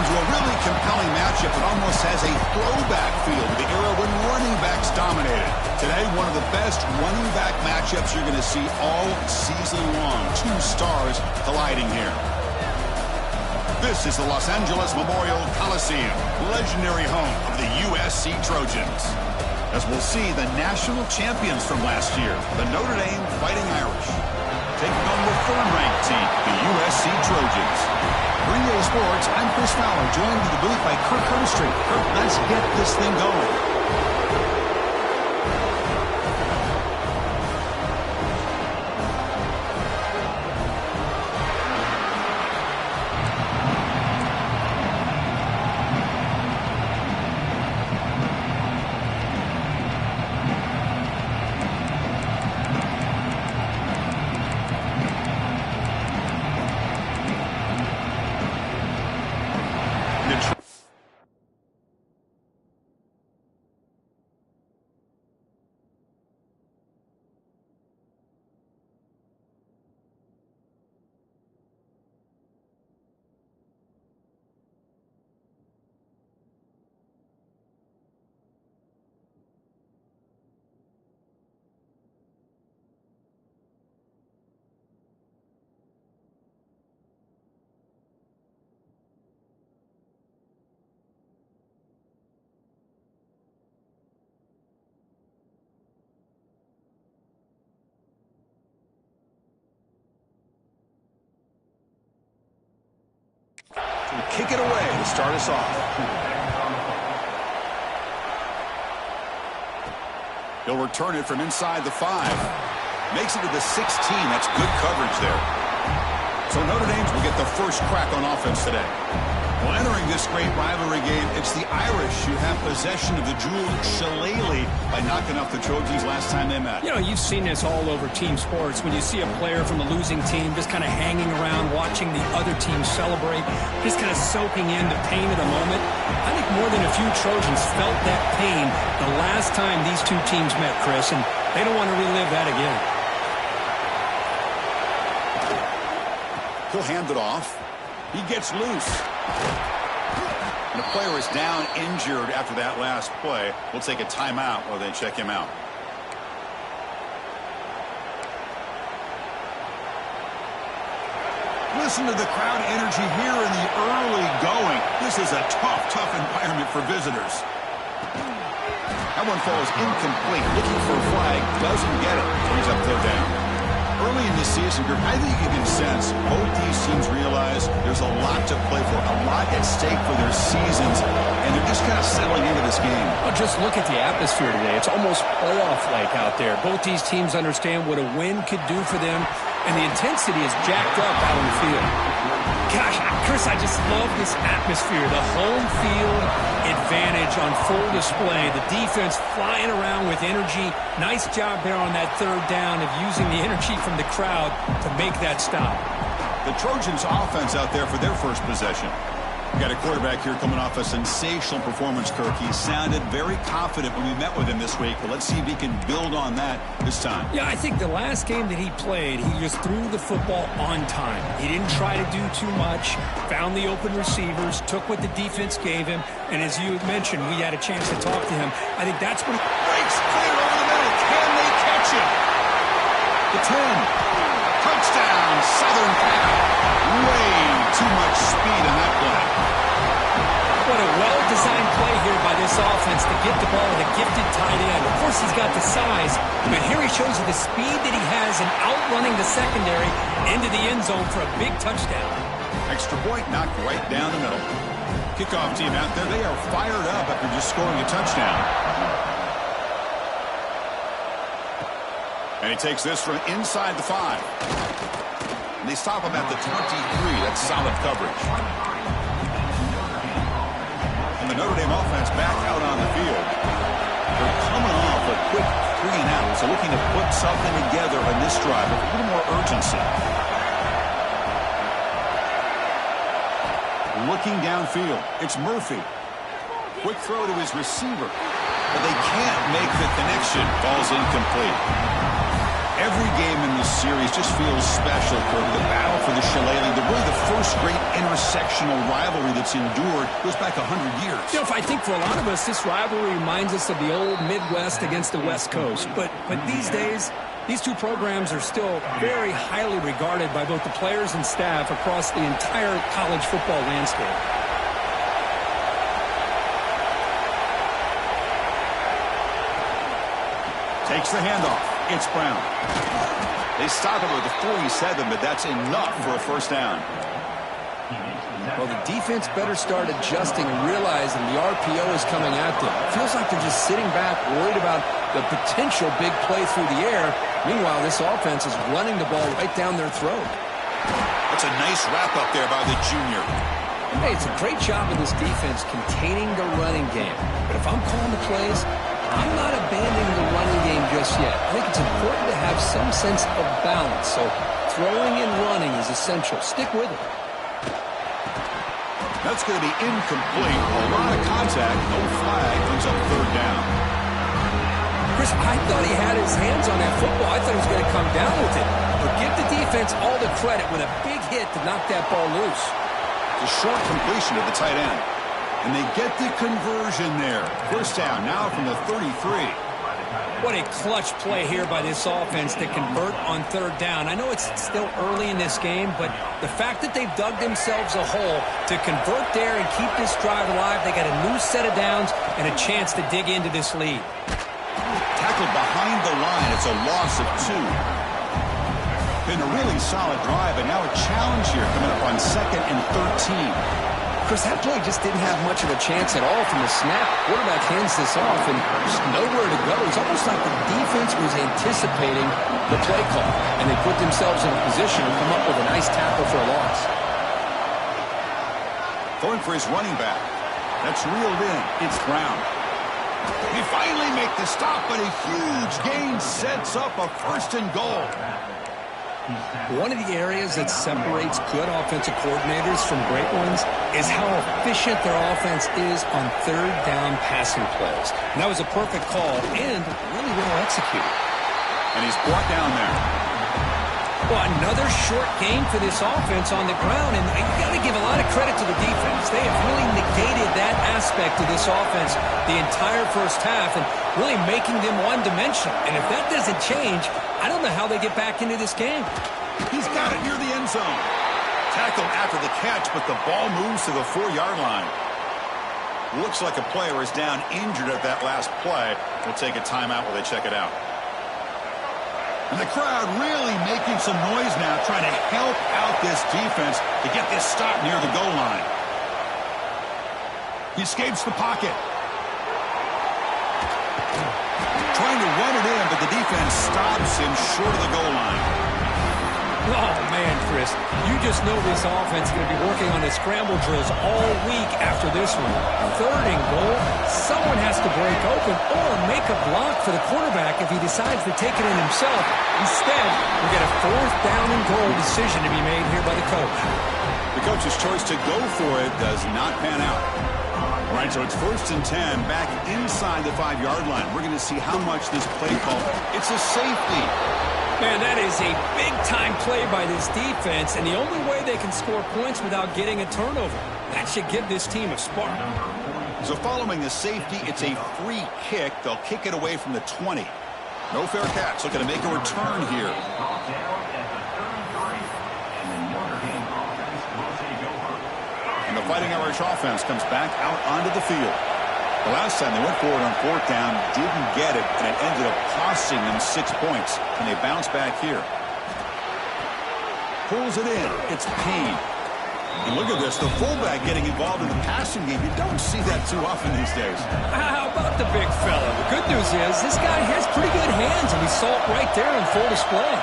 into a really compelling matchup that almost has a throwback feel to the era when running backs dominated. Today, one of the best running back matchups you're going to see all season long. Two stars colliding here. This is the Los Angeles Memorial Coliseum, legendary home of the USC Trojans. As we'll see the national champions from last year, the Notre Dame Fighting Irish, taking on the third-ranked team, the USC Trojans. 3A Sports, I'm Chris Fowler, joined in the booth by Kirk Herbstreit. Kirk, let's get this thing going. Kick it away to start us off. He'll return it from inside the 5. Makes it to the 16. That's good coverage there. So Notre Dame will get the first crack on offense today. Well, entering this great rivalry game, it's the Irish who have possession of the jeweled shillelagh by knocking off the Trojans last time they met. You know, you've seen this all over team sports. When you see a player from a losing team just kind of hanging around, watching the other team celebrate, just kind of soaking in the pain of the moment. I think more than a few Trojans felt that pain the last time these two teams met, Chris, and they don't want to relive that again. He'll hand it off. He gets loose. And the player is down injured after that last play. We'll take a timeout while they check him out. Listen to the crowd energy here in the early going. This is a tough environment for visitors. That one falls incomplete. Looking for a flag. Doesn't get it. Brings up third down. Early in the season, Group, I think you can sense both these teams realize there's a lot to play for, a lot at stake for their seasons, and they're just kind of settling into this game. Well, just look at the atmosphere today. It's almost playoff-like out there. Both these teams understand what a win could do for them, and the intensity is jacked up out on the field. Gosh, Chris, I just love this atmosphere. The home field advantage on full display. The defense flying around with energy. Nice job there on that third down of using the energy from the crowd to make that stop. The Trojans offense out there for their first possession. We've got a quarterback here coming off a sensational performance, Kirk. He sounded very confident when we met with him this week, but let's see if he can build on that this time. Yeah, I think the last game that he played, he just threw the football on time. He didn't try to do too much, found the open receivers, took what the defense gave him, and as you mentioned, we had a chance to talk to him. I think that's what he breaks clear over the middle. Can they catch him? The 10. Touchdown, Southern Cal. Way too much speed in that play. What a well-designed play here by this offense to get the ball to the gifted tight end. Of course, he's got the size, but here he shows you the speed that he has in outrunning the secondary into the end zone for a big touchdown. Extra point knocked right down the middle. Kickoff team out there, they are fired up after just scoring a touchdown. And he takes this from inside the 5. And they stop him at the 23. That's solid coverage. And the Notre Dame offense back out on the field. They're coming off a quick 3-and-out, so looking to put something together on this drive with a little more urgency. Looking downfield, it's Murphy. Quick throw to his receiver, but they can't make the connection. Ball's incomplete. Every game in this series just feels special, Kirk. The battle for the shillelagh, really the first great intersectional rivalry that's endured goes back 100 years. You know, if I think for a lot of us, this rivalry reminds us of the old Midwest against the West Coast. But these days, these two programs are still very highly regarded by both the players and staff across the entire college football landscape. Takes the handoff. It's Brown. They stop him with the 47, but that's enough for a first down. Well, the defense better start adjusting and realizing the RPO is coming at them. Feels like they're just sitting back, worried about the potential big play through the air. Meanwhile, this offense is running the ball right down their throat. That's a nice wrap-up there by the junior. Hey, it's a great job of this defense containing the running game. But if I'm calling the plays, I'm not abandoning the running game just yet. I think it's important to have some sense of balance. So throwing and running is essential. Stick with it. That's going to be incomplete. A lot of contact. No flag. Brings up third down. Chris, I thought he had his hands on that football. I thought he was going to come down with it. But give the defense all the credit with a big hit to knock that ball loose. The short completion of the tight end. And they get the conversion there. First down now from the 33. What a clutch play here by this offense to convert on third down. I know it's still early in this game, but the fact that they've dug themselves a hole to convert there and keep this drive alive, they got a new set of downs and a chance to dig into this lead. Tackled behind the line. It's a loss of 2. Been a really solid drive, and now a challenge here coming up on 2nd and 13. Chris, that play just didn't have much of a chance at all from the snap. Quarterback hands this off and just nowhere to go. It's almost like the defense was anticipating the play call, and they put themselves in a position to come up with a nice tackle for a loss. Going for his running back. That's reeled in. It's Brown. They finally make the stop, but a huge gain sets up a 1st and goal. One of the areas that separates good offensive coordinators from great ones is how efficient their offense is on third down passing plays. And that was a perfect call and really well executed. And he's brought down there. Well, another short game for this offense on the ground, and you got to give a lot of credit to the defense. They have really negated that aspect of this offense the entire first half and really making them one-dimensional. And if that doesn't change, I don't know how they get back into this game. He's got it near the end zone. Tackled after the catch, but the ball moves to the 4-yard line. Looks like a player is down injured at that last play. We'll take a timeout while they check it out. And the crowd really making some noise now, trying to help out this defense to get this stop near the goal line. He escapes the pocket. Trying to run it in, but the defense stops him short of the goal line. Oh, man, Chris, you just know this offense is going to be working on the scramble drills all week after this one. 3rd and goal, someone has to break open or make a block for the quarterback if he decides to take it in himself. Instead, we get a 4th down and goal decision to be made here by the coach. The coach's choice to go for it does not pan out. All right, so it's 1st and 10 back inside the 5-yard line. We're going to see how much this play call, it's a safety. Man, that is a big-time play by this defense, and the only way they can score points without getting a turnover. That should give this team a spark. So following the safety, it's a free kick. They'll kick it away from the 20. No fair catch. Looking to make a return here. And the Fighting Irish offense comes back out onto the field. The last time they went forward on 4th down, didn't get it, and it ended up costing them 6 points. And they bounce back here. Pulls it in. It's Payne. And look at this, the fullback getting involved in the passing game. You don't see that too often these days. How about the big fella? The good news is this guy has pretty good hands, and we saw it right there in full display.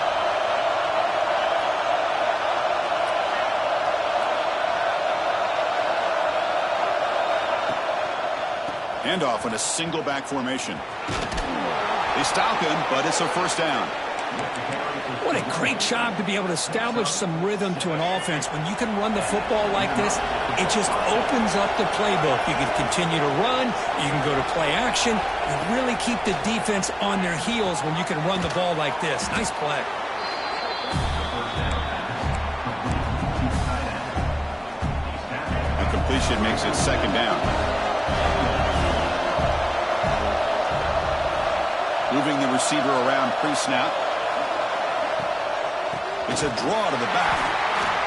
Handoff in a single back formation. They stop him, but it's a 1st down. What a great job to be able to establish some rhythm to an offense. When you can run the football like this, it just opens up the playbook. You can continue to run, you can go to play action, and really keep the defense on their heels when you can run the ball like this. Nice play. A completion makes it second down. Moving the receiver around pre-snap. It's a draw to the back.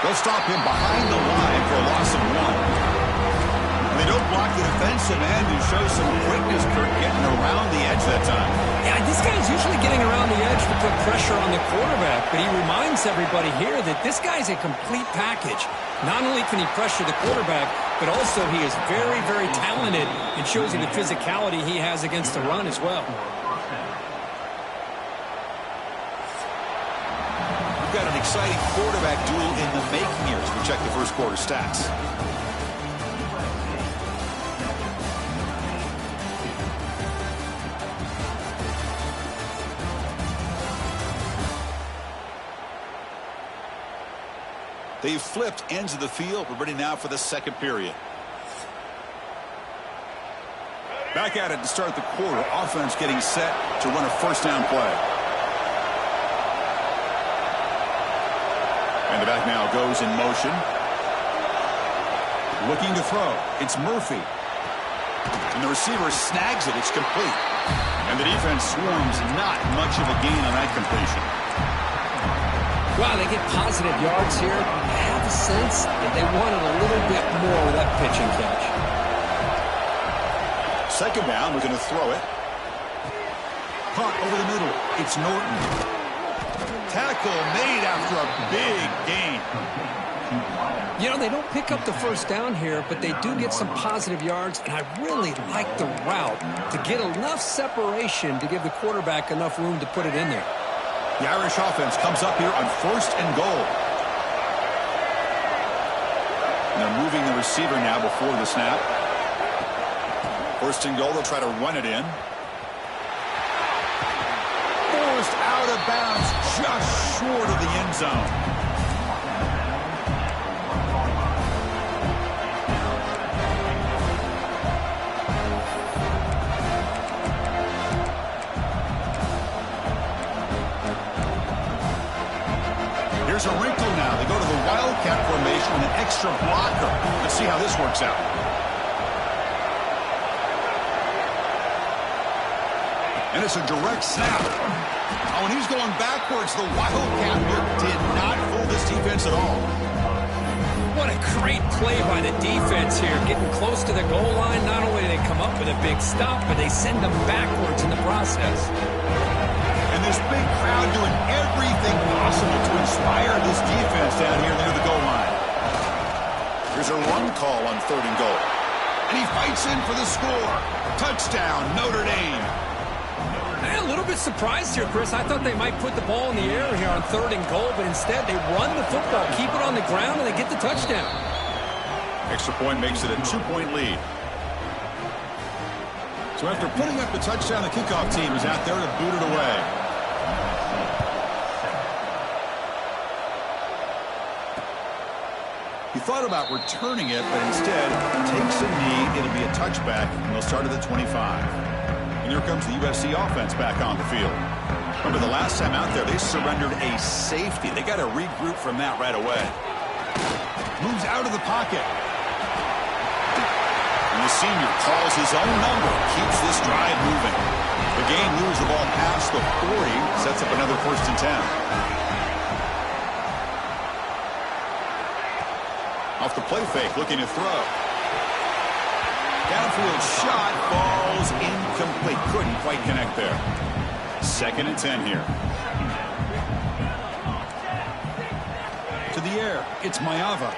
They'll stop him behind the line for a loss of 1. They don't block the defensive end and show some quickness, Kirk, getting around the edge that time. Yeah, this guy's usually getting around the edge to put pressure on the quarterback, but he reminds everybody here that this guy's a complete package. Not only can he pressure the quarterback, but also he is very, very talented and shows you the physicality he has against the run as well. Got an exciting quarterback duel in the making here as we check the first quarter stats. They've flipped ends of the field. We're ready now for the second period. Back at it to start the quarter. Offense getting set to run a first down play. And the back now goes in motion. Looking to throw. It's Murphy. And the receiver snags it. It's complete. And the defense swarms. Not much of a gain on that completion. Wow, they get positive yards here. I have a sense that they wanted a little bit more with that pitch and catch. Second down, we're going to throw it. Caught over the middle. It's Norton. Tackle made after a big gain. You know, they don't pick up the first down here, but they do get some positive yards, and I really like the route to get enough separation to give the quarterback enough room to put it in there. The Irish offense comes up here on first and goal. And they're moving the receiver now before the snap. First and goal, they'll try to run it in. Forced out of bounds, just short of the end zone. Here's a wrinkle now. They go to the Wildcat formation with an extra blocker. Let's see how this works out. And it's a direct snap. Oh, and he's going backwards. The Wildcat look did not fool this defense at all. What a great play by the defense here. Getting close to the goal line, not only do they come up with a big stop, but they send them backwards in the process. And this big crowd doing everything possible to inspire this defense down here near the goal line. Here's a run call on third and goal. And he fights in for the score. Touchdown, Notre Dame. I'm a little bit surprised here, Chris. I thought they might put the ball in the air here on third and goal, but instead they run the football, keep it on the ground, and they get the touchdown. Extra point makes it a 2-point lead. So after putting up the touchdown, the kickoff team is out there to boot it away. He thought about returning it, but instead takes a knee. It'll be a touchback, and they'll start at the 25. And here comes the USC offense back on the field. Remember the last time out there, they surrendered a safety. They got to regroup from that right away. Moves out of the pocket. And the senior calls his own number, keeps this drive moving. The game moves the ball past the 40, sets up another first and 10. Off the play fake, looking to throw. Downfield shot, falls incomplete. Couldn't quite connect there. Second and 10 here. To the air, it's Mayava.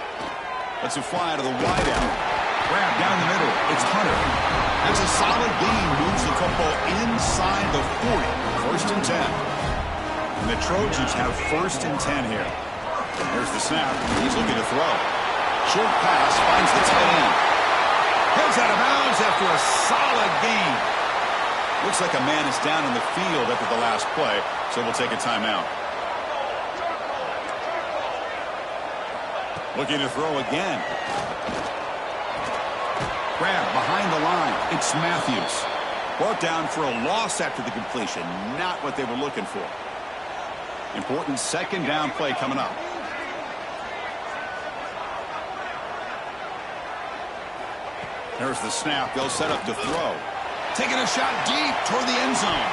Lets it fly to the wideout. Grab down the middle, it's Hunter. That's a solid gain, moves the football inside the 40. First and 10. And the Trojans have first and 10 here. There's the snap. He's looking to throw. Short pass, finds the tight end. Heads out of bounds after a solid gain. Looks like a man is down in the field after the last play, so we'll take a timeout. Looking to throw again. Grab behind the line. It's Matthews. Brought down for a loss after the completion. Not what they were looking for. Important second down play coming up. There's the snap. They'll set up to throw. Taking a shot deep toward the end zone.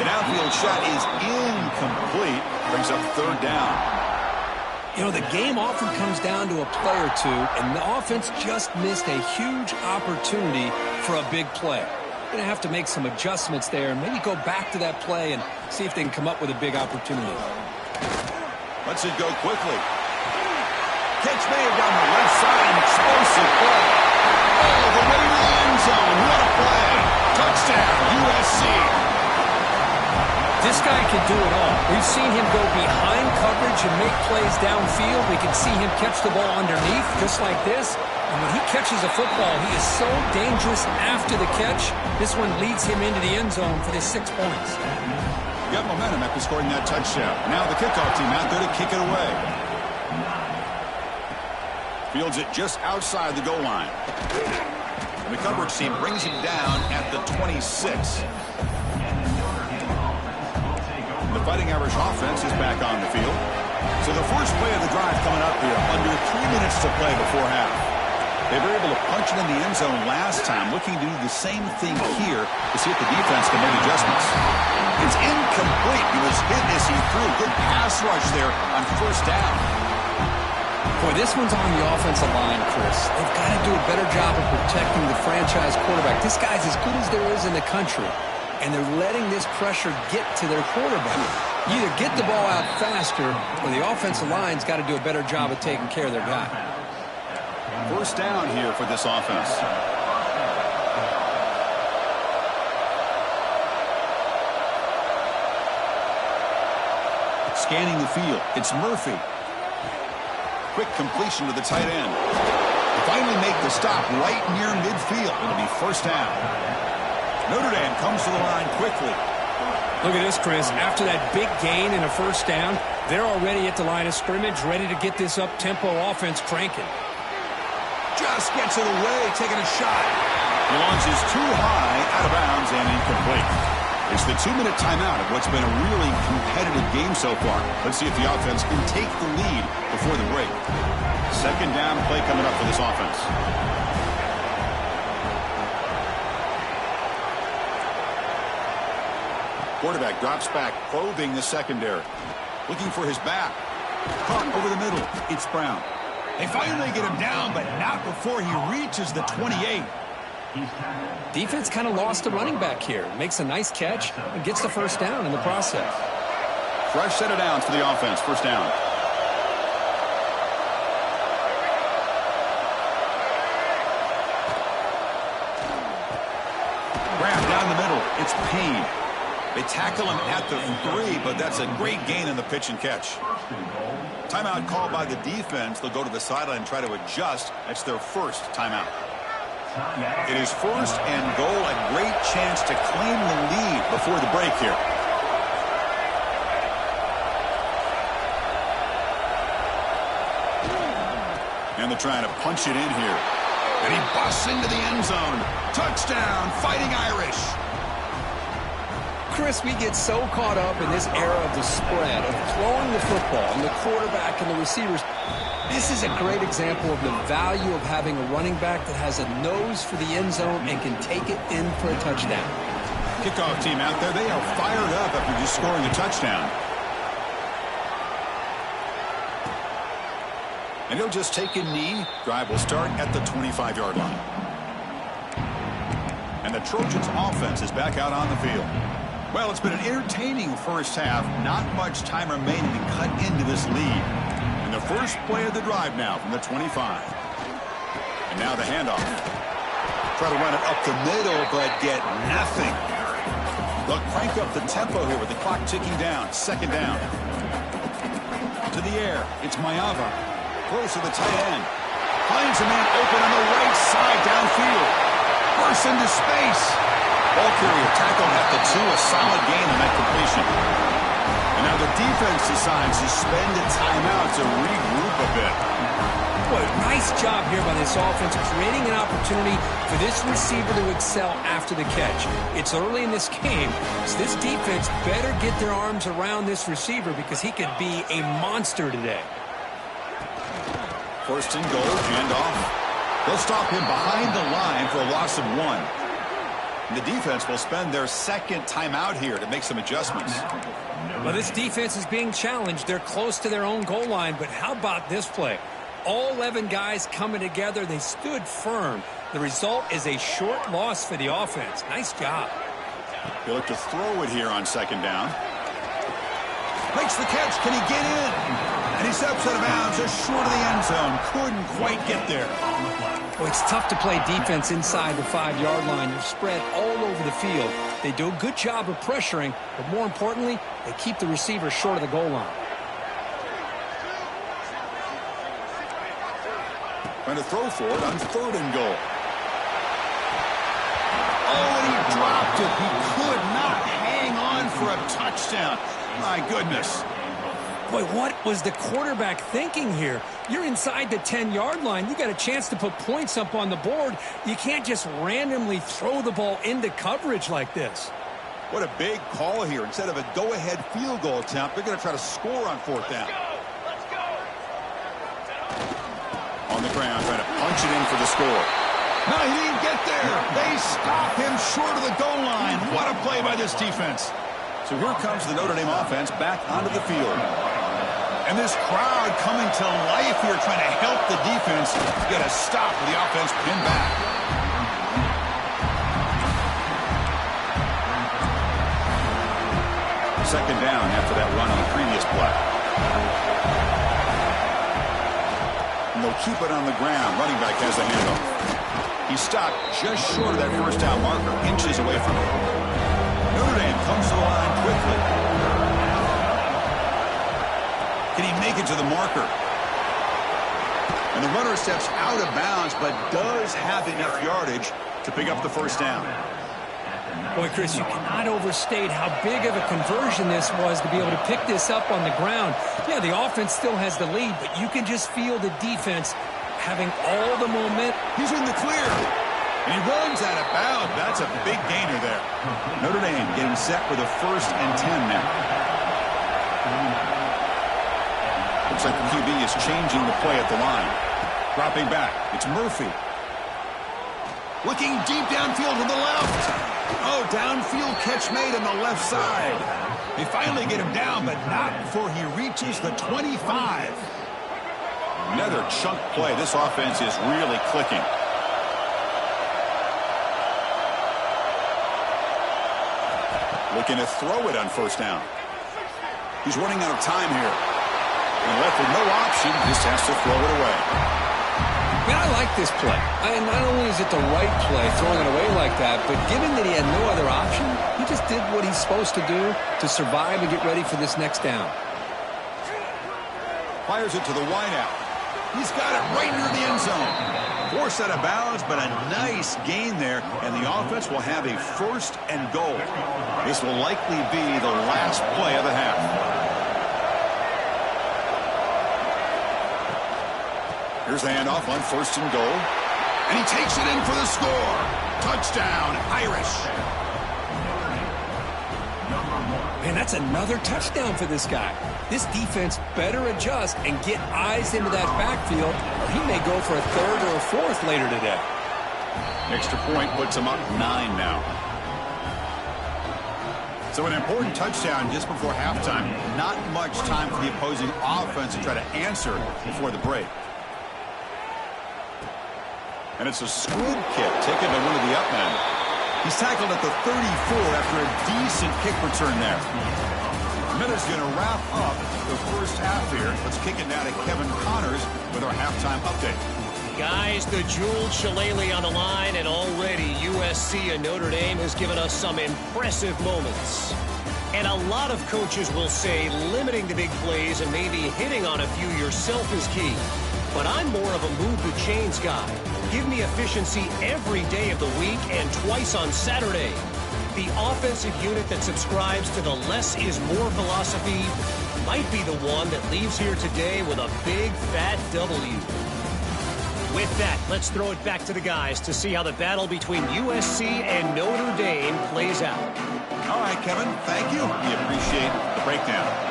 The downfield shot is incomplete. Brings up third down. You know, the game often comes down to a play or two, and the offense just missed a huge opportunity for a big play. Going to have to make some adjustments there and maybe go back to that play and see if they can come up with a big opportunity. Lets it go quickly. Catch made down the left side. Explosive play. All the way to the end zone. What a play. Touchdown, USC. This guy can do it all. We've seen him go behind coverage and make plays downfield. We can see him catch the ball underneath just like this. And when he catches a football, he is so dangerous after the catch. This one leads him into the end zone for the 6 points. Got momentum after scoring that touchdown. Now the kickoff team out there to kick it away. Fields it just outside the goal line. And the coverage team brings him down at the 26. The Fighting Irish offense is back on the field. So the first play of the drive coming up here. Under 3 minutes to play before half. They were able to punch it in the end zone last time, looking to do the same thing here to see if the defense can make adjustments. It's incomplete. He was hit as he threw. Good pass rush there on first down. Boy, this one's on the offensive line, Chris. They've got to do a better job of protecting the franchise quarterback. This guy's as good as there is in the country, and they're letting this pressure get to their quarterback. You either get the ball out faster, or the offensive line's got to do a better job of taking care of their guy. First down here for this offense. Scanning the field. It's Murphy. Quick completion to the tight end. They finally make the stop right near midfield. It'll be first down. Notre Dame comes to the line quickly. Look at this, Chris. After that big gain and a first down, they're already at the line of scrimmage, ready to get this up-tempo offense cranking. Just gets it away, taking a shot. He launches too high, out of bounds, and incomplete. It's the 2-minute timeout of what's been a really competitive game so far. Let's see if the offense can take the lead before the break. Second down play coming up for this offense. Quarterback drops back, probing the secondary. Looking for his back. Caught over the middle. It's Brown. They finally get him down, but not before he reaches the 28. Defense kind of lost a running back here. Makes a nice catch and gets the first down in the process. Fresh set of downs for the offense. First down. Grab down the middle. It's Payne. They tackle him at the 3, but that's a great gain in the pitch and catch. Timeout called by the defense. They'll go to the sideline and try to adjust. That's their first timeout. It is first and goal. A great chance to claim the lead before the break here. And they're trying to punch it in here. And he busts into the end zone. Touchdown, Fighting Irish. Chris, we get so caught up in this era of the spread, of throwing the football, and the quarterback and the receivers. This is a great example of the value of having a running back that has a nose for the end zone and can take it in for a touchdown. Kickoff team out there, they are fired up after just scoring a touchdown. And he'll just take a knee. Drive will start at the 25-yard line. And the Trojans' offense is back out on the field. Well, it's been an entertaining first half. Not much time remaining to cut into this lead. And the first play of the drive now from the 25. And now the handoff. Try to run it up the middle, but get nothing. They'll crank up the tempo here with the clock ticking down. Second down. To the air. It's Mayava. Close to the tight end. Finds a man open on the right side downfield. Bursts into space. Ball carrier tackled at the 2, a solid gain on that completion. And now the defense decides to spend a timeout to regroup a bit. Boy, nice job here by this offense, creating an opportunity for this receiver to excel after the catch. It's early in this game, so this defense better get their arms around this receiver because he could be a monster today. First and goal, handoff. They'll stop him behind the line for a loss of 1. And the defense will spend their second timeout here to make some adjustments. Well, this defense is being challenged. They're close to their own goal line, but how about this play? All 11 guys coming together. They stood firm. The result is a short loss for the offense. Nice job. He'll look to throw it here on second down. Makes the catch. Can he get in? And he steps out of bounds just short of the end zone. Couldn't quite get there. Well, it's tough to play defense inside the 5-yard line. You're spread all over the field. They do a good job of pressuring, but more importantly, they keep the receiver short of the goal line. Trying to throw for it on third and goal. Oh, and he dropped it. He could not hang on for a touchdown. My goodness. Boy, what was the quarterback thinking here? You're inside the 10-yard line. You got a chance to put points up on the board. You can't just randomly throw the ball into coverage like this. What a big call here. Instead of a go-ahead field goal attempt, they're going to try to score on fourth down. On the ground, trying to punch it in for the score. No, he didn't get there. They stop him short of the goal line. What a play by this defense. So here comes the Notre Dame offense back onto the field. And this crowd coming to life here, trying to help the defense get a stop with the offense pinned back. Second down after that run on the previous play. And they'll keep it on the ground. Running back has the handoff. He stopped just short of that first down marker, inches away from it. Notre Dame comes to the line quickly. Can he make it to the marker? And the runner steps out of bounds, but does have enough yardage to pick up the first down. Boy, Chris, you cannot overstate how big of a conversion this was to be able to pick this up on the ground. Yeah, the offense still has the lead, but you can just feel the defense having all the momentum. He's in the clear. And he runs out of bounds. That's a big gainer there. Notre Dame getting set with a 1st and 10 now. Looks like the QB is changing the play at the line. Dropping back. It's Murphy. Looking deep downfield to the left. Oh, downfield catch made on the left side. They finally get him down, but not before he reaches the 25. Another chunk play. This offense is really clicking. Looking to throw it on first down. He's running out of time here. And left with no option, just has to throw it away. Man, I like this play. Not only is it the right play, throwing it away like that, but given that he had no other option, he just did what he's supposed to do to survive and get ready for this next down. Fires it to the wideout. He's got it right near the end zone. Forced out of bounds, but a nice gain there, and the offense will have a 1st and goal. This will likely be the last play of the half. Here's the handoff on 1st and goal. And he takes it in for the score. Touchdown, Irish. Man, that's another touchdown for this guy. This defense better adjust and get eyes into that backfield, or he may go for a 3rd or a 4th later today. Extra point puts him up 9 now. So an important touchdown just before halftime. Not much time for the opposing offense to try to answer before the break. And it's a squib kick taken by one of the up men. He's tackled at the 34 after a decent kick return there. Miller's going to wrap up the first half here. Let's kick it now to Kevin Connors with our halftime update. Guys, the jeweled shillelagh on the line, and already USC and Notre Dame has given us some impressive moments. And a lot of coaches will say limiting the big plays and maybe hitting on a few yourself is key. But I'm more of a move the chains guy. Give me efficiency every day of the week and twice on Saturday. the offensive unit that subscribes to the less is more philosophy might be the one that leaves here today with a big, fat W. With that, let's throw it back to the guys to see how the battle between USC and Notre Dame plays out. All right, Kevin, thank you. We appreciate the breakdown.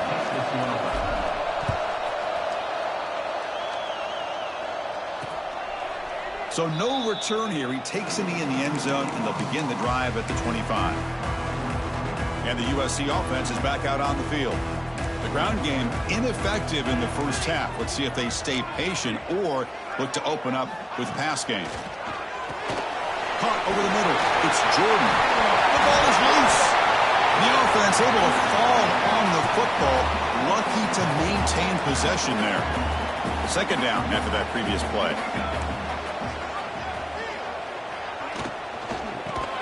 So no return here. He takes a knee in the end zone, and they'll begin the drive at the 25. And the USC offense is back out on the field. The ground game ineffective in the first half. Let's see if they stay patient or look to open up with pass game. Caught over the middle. It's Jordan. The ball is loose. The offense able to fall on the football. Lucky to maintain possession there. Second down after that previous play.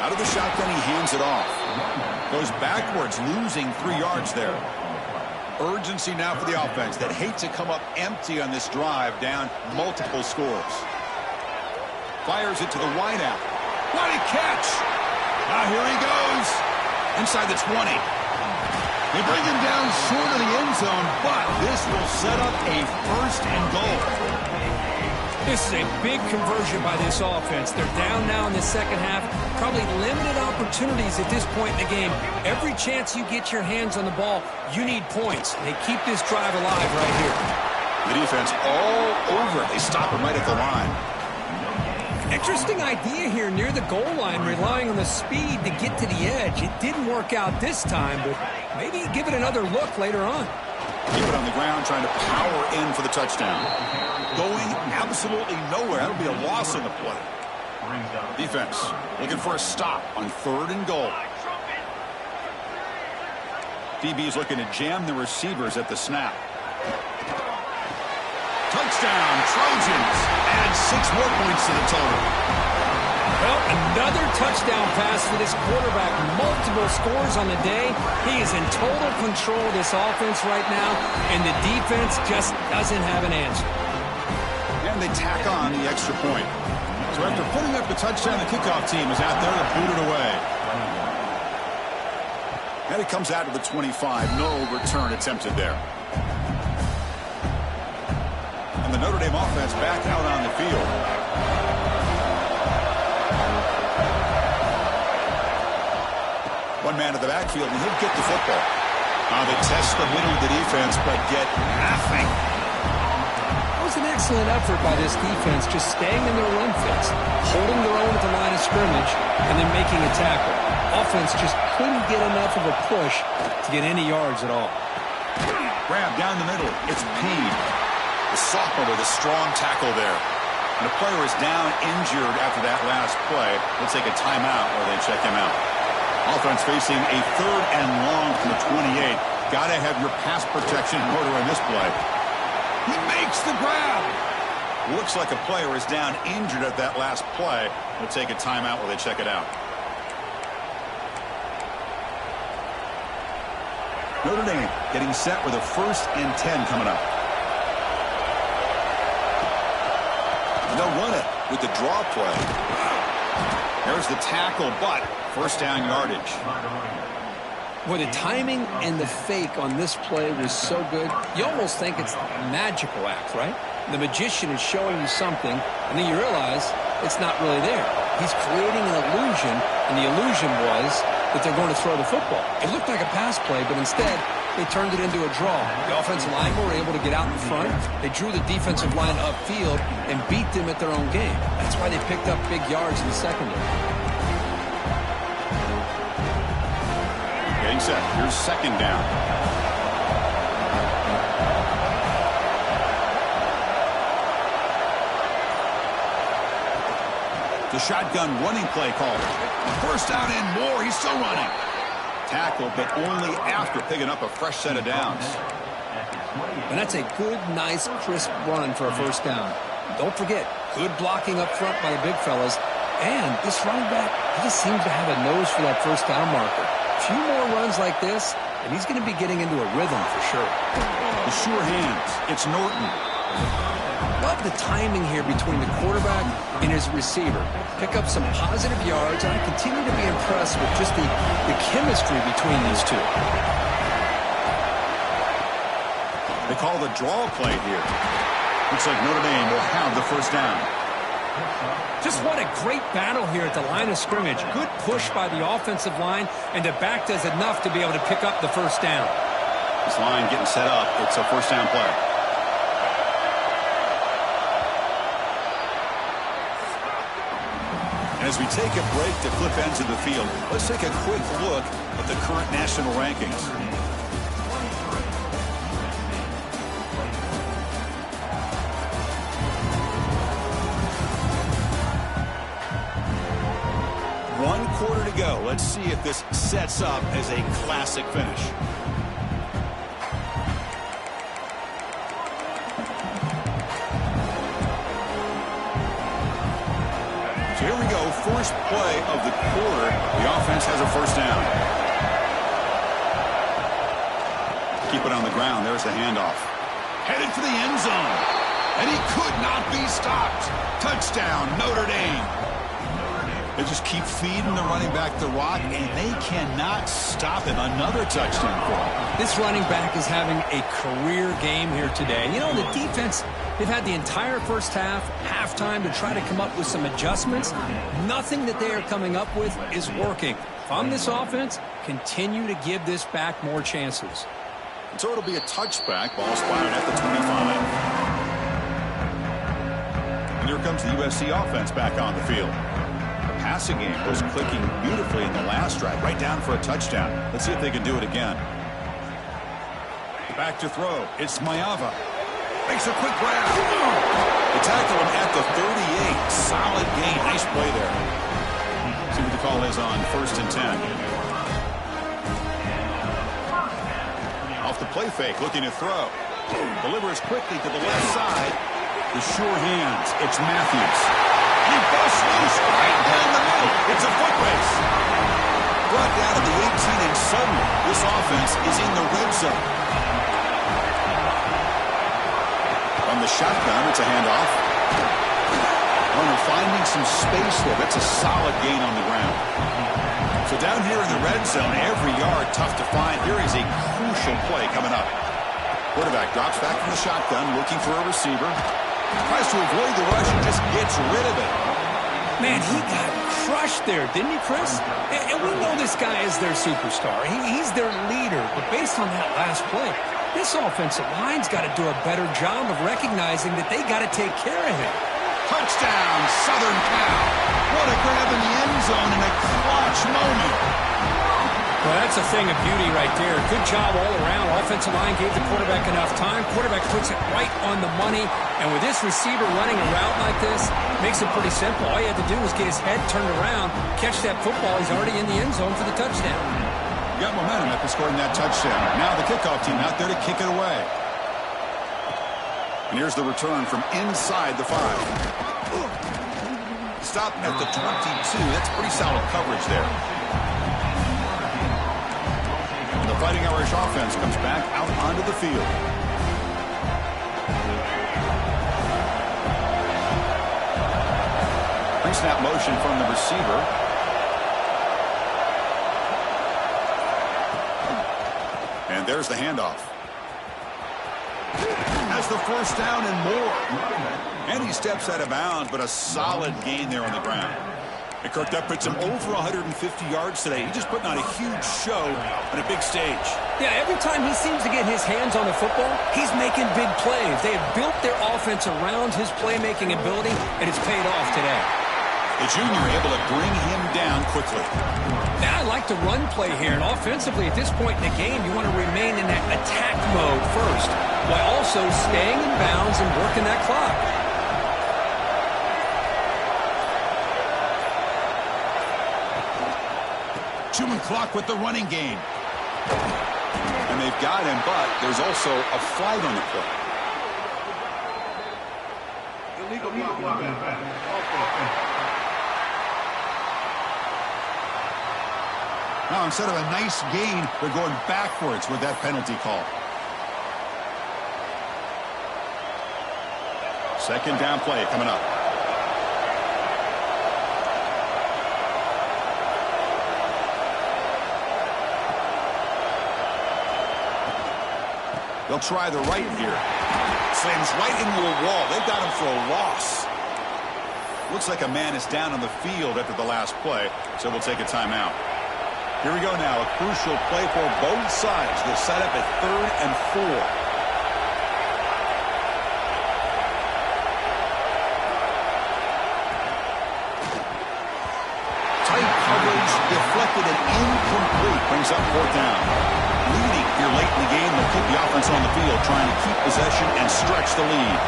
Out of the shotgun, he hands it off. Goes backwards, losing 3 yards there. Urgency now for the offense that hate to come up empty on this drive, down multiple scores. Fires it to the wideout. What a catch! Now here he goes. Inside the 20. They bring him down short of the end zone, but this will set up a first and goal. This is a big conversion by this offense. They're down now in the second half. Probably limited opportunities at this point in the game. Every chance you get your hands on the ball, you need points. They keep this drive alive right here. The defense all over it. They stop him right at the line. Interesting idea here near the goal line, relying on the speed to get to the edge. It didn't work out this time, but maybe give it another look later on. Keep it on the ground, trying to power in for the touchdown. Going absolutely nowhere. That'll be a loss on the play. Defense looking for a stop on 3rd and goal. DB's looking to jam the receivers at the snap. Touchdown, Trojans. Add 6 more points to the total. Well, another touchdown pass for this quarterback. Multiple scores on the day. He is in total control of this offense right now, and the defense just doesn't have an answer. And they tack on the extra point. So after putting up the touchdown, the kickoff team is out there to boot it away. And it comes out to the 25. No return attempted there. And the Notre Dame offense back out on the field. One man in the backfield, and he'll get the football. They test the middle of the defense, but get nothing. That was an excellent effort by this defense, just staying in their run fits, holding their own at the line of scrimmage, and then making a tackle. Offense just couldn't get enough of a push to get any yards at all. Grab down the middle. It's Payne. The sophomore with a strong tackle there. And the player is down injured after that last play. They'll take a timeout where they check him out. Offense facing a 3rd and long from the 28. Got to have your pass protection in order in this play. He makes the grab. Looks like a player is down injured at that last play. They'll take a timeout while they check it out. Notre Dame getting set with a 1st and 10 coming up. And they'll run it with the draw play. There's the tackle, but first down yardage. Well, the timing and the fake on this play was so good, you almost think it's a magical act, right? The magician is showing you something, and then you realize it's not really there. He's creating an illusion, and the illusion was that they're going to throw the football. It looked like a pass play, but instead, they turned it into a draw. The offensive line were able to get out in front. They drew the defensive line upfield and beat them at their own game. That's why they picked up big yards in the secondary. Getting set. Here's 2nd down. The shotgun running play called. First down and more. He's still running. Tackle, but only after picking up a fresh set of downs. And that's a good, nice, crisp run for a first down. Don't forget, good blocking up front by the big fellas. And this running back, he just seems to have a nose for that first down marker. A few more runs like this, and he's going to be getting into a rhythm for sure. The sure hands. It's Norton. Love the timing here between the quarterback and his receiver. Pick up some positive yards, and I continue to be impressed with just the chemistry between these two. They call the draw play here. Looks like Notre Dame will have the first down. Just what a great battle here at the line of scrimmage. Good push by the offensive line, and the back does enough to be able to pick up the first down. This line getting set up. It's a first down play. And as we take a break to flip ends of the field, let's take a quick look at the current national rankings. One quarter to go. Let's see if this sets up as a classic finish. So here we go. First play of the quarter. The offense has a first down. Keep it on the ground. There's the handoff. Headed for the end zone. And he could not be stopped. Touchdown, Notre Dame. They just keep feeding the running back the rock, and they cannot stop him. Another touchdown for him. This running back is having a career game here today. You know, the defense, they've had the entire first half, halftime, to try to come up with some adjustments. Nothing that they are coming up with is working. If I'm this offense, continue to give this back more chances. And so it'll be a touchback. Ball spotted at the 25. And here comes the USC offense back on the field. Passing game was clicking beautifully in the last drive, right down for a touchdown. Let's see if they can do it again. Back to throw. It's Mayava. Makes a quick grab. They tackle him at the 38. Solid gain. Nice play there. See what the call is on 1st and 10. Off the play fake, looking to throw. Delivers quickly to the left side. The sure hands. It's Matthews. He busts loose right down the middle. It's a foot race. Brought down to the 18, and suddenly this offense is in the red zone. From the shotgun, it's a handoff. Runner finding some space there. That's a solid gain on the ground. So down here in the red zone, every yard tough to find. Here is a crucial play coming up. Quarterback drops back from the shotgun, looking for a receiver. Tries to avoid the rush and just gets rid of it. Man, he got crushed there, didn't he, Chris? And we know this guy is their superstar. He's their leader. But based on that last play, this offensive line's got to do a better job of recognizing that they got to take care of him. Touchdown, Southern Cal. What a grab in the end zone in a clutch moment. Well, that's a thing of beauty right there. Good job all around. Offensive line gave the quarterback enough time. Quarterback puts it right on the money. And with this receiver running a route like this, makes it pretty simple. All you have to do is get his head turned around, catch that football. He's already in the end zone for the touchdown. You got momentum after scoring that touchdown. Now the kickoff team out there to kick it away. And here's the return from inside the 5. Stopping at the 22. That's pretty solid coverage there. And the Fighting Irish offense comes back out onto the field. Pre-snap motion from the receiver. And there's the handoff. Has the first down and more. And he steps out of bounds, but a solid gain there on the ground. And Kirk, that puts him over 150 yards today. He's just putting on a huge show on a big stage. Yeah, every time he seems to get his hands on the football, he's making big plays. They have built their offense around his playmaking ability, and it's paid off today. The junior able to bring him down quickly. Now I like the run play here, and offensively at this point in the game, you want to remain in that attack mode first, while also staying in bounds and working that clock. Chewing clock with the running game. And they've got him, but there's also a flag on the play. Illegal block. Now, instead of a nice gain, they're going backwards with that penalty call. Second down play coming up. They'll try the right here. Slams right into a wall. They've got him for a loss. Looks like a man is down on the field after the last play, so we'll take a timeout. Here we go now. A crucial play for both sides. They'll set up at 3rd and 4. Deflected and incomplete. Brings up 4th down. Leading here late in the game. They'll keep the offense on the field, trying to keep possession and stretch the lead.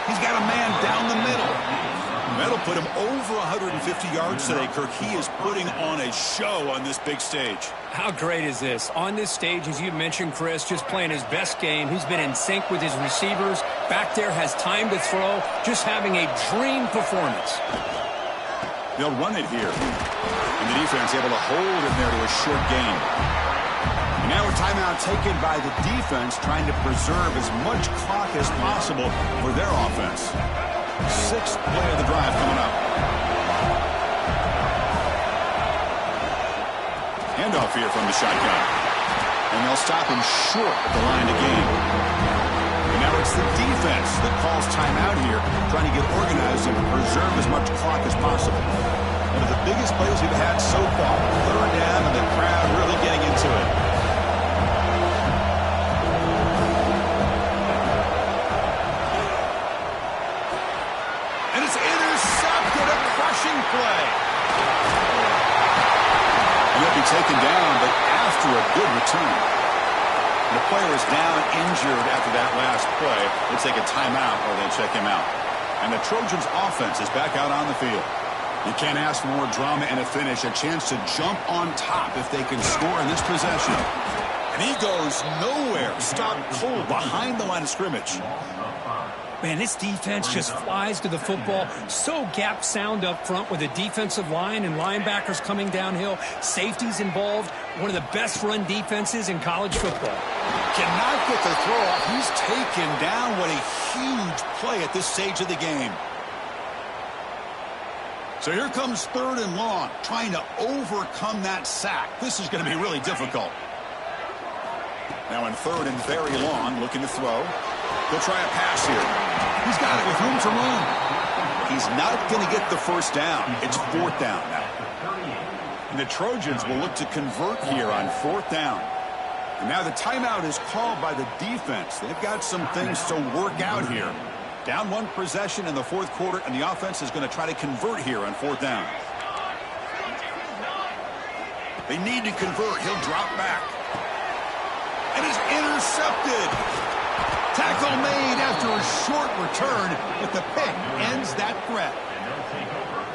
He's got a man down the middle. That'll put him over 150 yards today, Kirk. He is putting on a show on this big stage. How great is this? On this stage, as you mentioned, Chris, just playing his best game. He's been in sync with his receivers. Back there, has time to throw. Just having a dream performance. They'll run it here. And the defense able to hold it there to a short gain. And now a timeout taken by the defense, trying to preserve as much clock as possible for their offense. 6th play of the drive coming up. Handoff here from the shotgun. And they'll stop him short at the line to gain. And now it's the defense that calls timeout here, trying to get organized and preserve as much clock as possible. One of the biggest plays we've had so far. 3rd down, and the crowd really getting into it. And it's intercepted, a crushing play. And he'll be taken down, but after a good return. The player is down injured after that last play. They take a timeout or they check him out. And the Trojans' offense is back out on the field. You can't ask for more drama and a finish. A chance to jump on top if they can score in this possession. And he goes nowhere. Stopped cold behind the line of scrimmage. Man, this defense just flies to the football. So gap sound up front with a defensive line and linebackers coming downhill. Safeties involved. One of the best run defenses in college football. Cannot get the throw off. He's taken down. What a huge play at this stage of the game. So here comes 3rd and long, trying to overcome that sack. This is going to be really difficult. Now in 3rd and very long, looking to throw. He'll try a pass here. He's got it with room to run. He's not going to get the first down. It's 4th down now. And the Trojans will look to convert here on 4th down. And now the timeout is called by the defense. They've got some things to work out here. Down 1 possession in the 4th quarter, and the offense is going to try to convert here on 4th down. They need to convert. He'll drop back. And it's intercepted. Tackle made after a short return, but the pick ends that threat.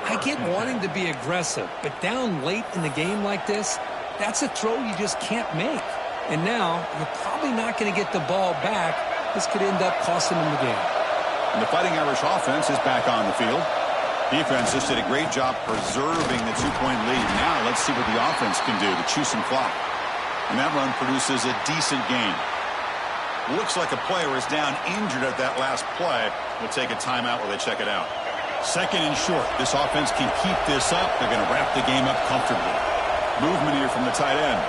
I get wanting to be aggressive, but down late in the game like this, that's a throw you just can't make. And now, you're probably not going to get the ball back. This could end up costing them the game. And the Fighting Irish offense is back on the field. Defense just did a great job preserving the 2-point lead. Now let's see what the offense can do to chew some clock. And that run produces a decent gain. Looks like a player is down injured at that last play. We'll take a timeout while they check it out. 2nd and short. This offense can keep this up. They're going to wrap the game up comfortably. Movement here from the tight end.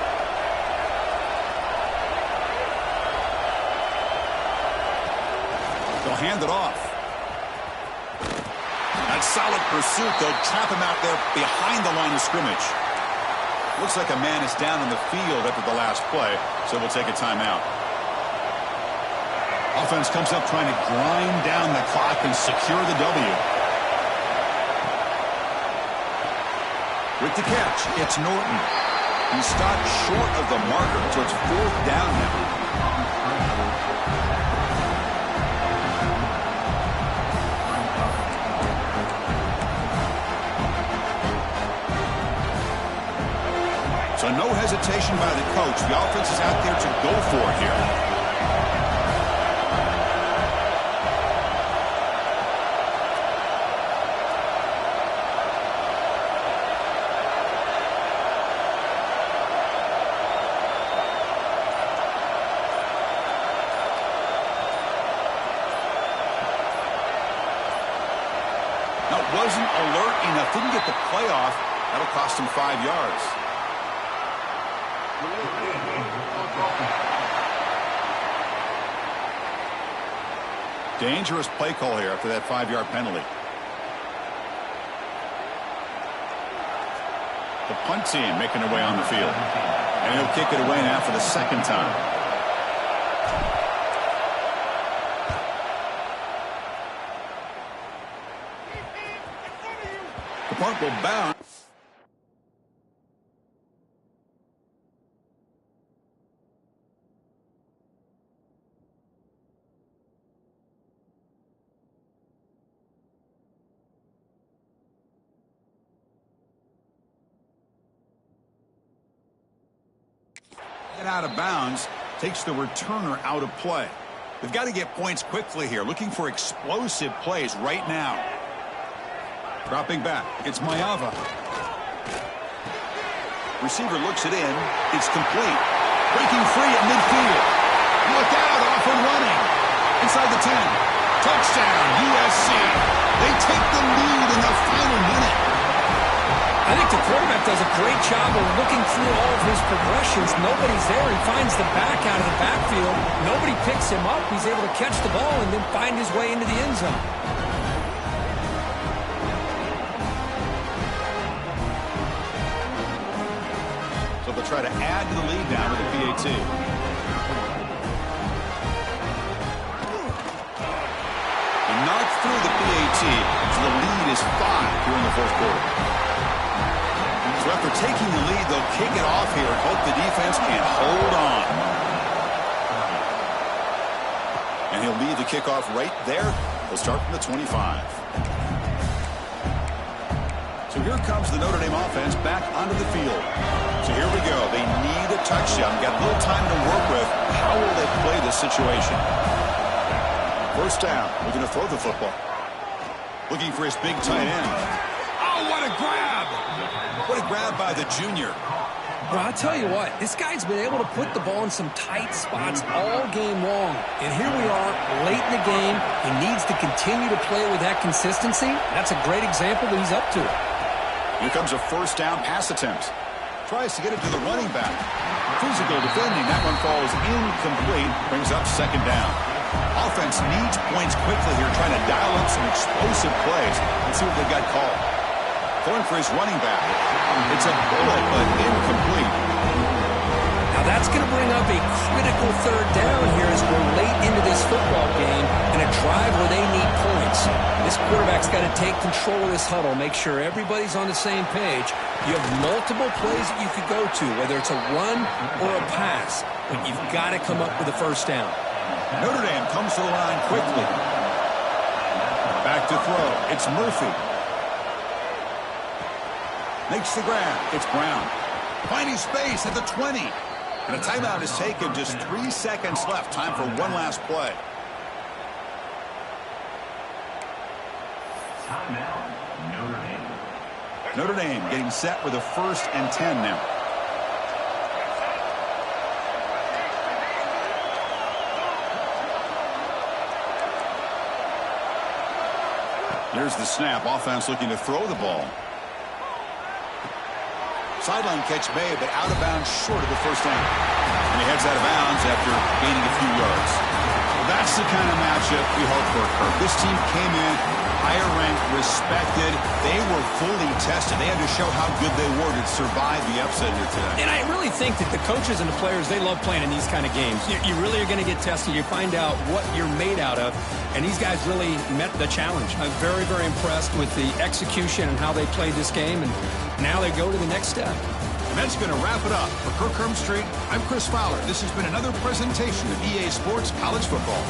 They'll hand it off. That solid pursuit. They'll trap him out there behind the line of scrimmage. Looks like a man is down on the field after the last play, so we'll take a timeout. Offense comes up trying to grind down the clock and secure the W. With the catch, it's Norton. He stopped short of the marker, so it's 4th down now. So no hesitation by the coach. The offense is out there to go for it here. Didn't get the play off. That'll cost him 5 yards. Dangerous play call here after that 5-yard penalty. The punt team making their way on the field. And he'll kick it away now for the second time. The punt will bounce. Out of bounds, takes the returner out of play. They've got to get points quickly here, looking for explosive plays right now. Dropping back, it's Mayava. Receiver looks it in, it's complete. Breaking free at midfield. Look out, off and running. Inside the 10. Touchdown, USC. They take the lead in the final minute. I think the quarterback does a great job of looking through all of his progressions. Nobody's there. He finds the back out of the backfield. Nobody picks him up. He's able to catch the ball and then find his way into the end zone. So they'll try to add to the lead now with the PAT. He knocked through the PAT, so the lead is 5 here in the fourth quarter. So after taking the lead, they'll kick it off here and hope the defense can hold on. And he'll leave the kickoff right there. They'll start from the 25. So here comes the Notre Dame offense back onto the field. So here we go. They need a touchdown. Got a little time to work with. How will they play this situation? First down. We're going to throw the football. Looking for his big tight end. Oh, what a grab! What a grab by the junior. Well, I'll tell you what, this guy's been able to put the ball in some tight spots all game long. And here we are, late in the game. He needs to continue to play with that consistency. That's a great example that he's up to it. Here comes a first down pass attempt. Tries to get it to the running back. Physical defending. That one falls incomplete. Brings up second down. Offense needs points quickly here, trying to dial up some explosive plays. Let's see what they've got called. Throwing for his running back. It's a bullet, but incomplete. Now that's going to bring up a critical third down here as we're late into this football game and a drive where they need points. This quarterback's got to take control of this huddle, make sure everybody's on the same page. You have multiple plays that you could go to, whether it's a run or a pass, but you've got to come up with a first down. Notre Dame comes to the line quickly. Back to throw. It's Murphy. Makes the grab. It's Brown. Finding space at the 20. And a timeout is taken. Just 3 seconds left. Time for one last play. Notre Dame getting set with a 1st and 10 now. Here's the snap. Offense looking to throw the ball. Sideline catch made, but out of bounds short of the first down. And he heads out of bounds after gaining a few yards. Well, that's the kind of matchup we hope for, Kirk. This team came in higher ranked, respected. They were fully tested. They had to show how good they were to survive the upset here today. And I really think that the coaches and the players, they love playing in these kind of games. You really are going to get tested. You find out what you're made out of. And these guys really met the challenge. I'm very, very impressed with the execution and how they played this game. And now they go to the next step. And that's going to wrap it up. For Kirk Street, I'm Chris Fowler. This has been another presentation of EA Sports College Football.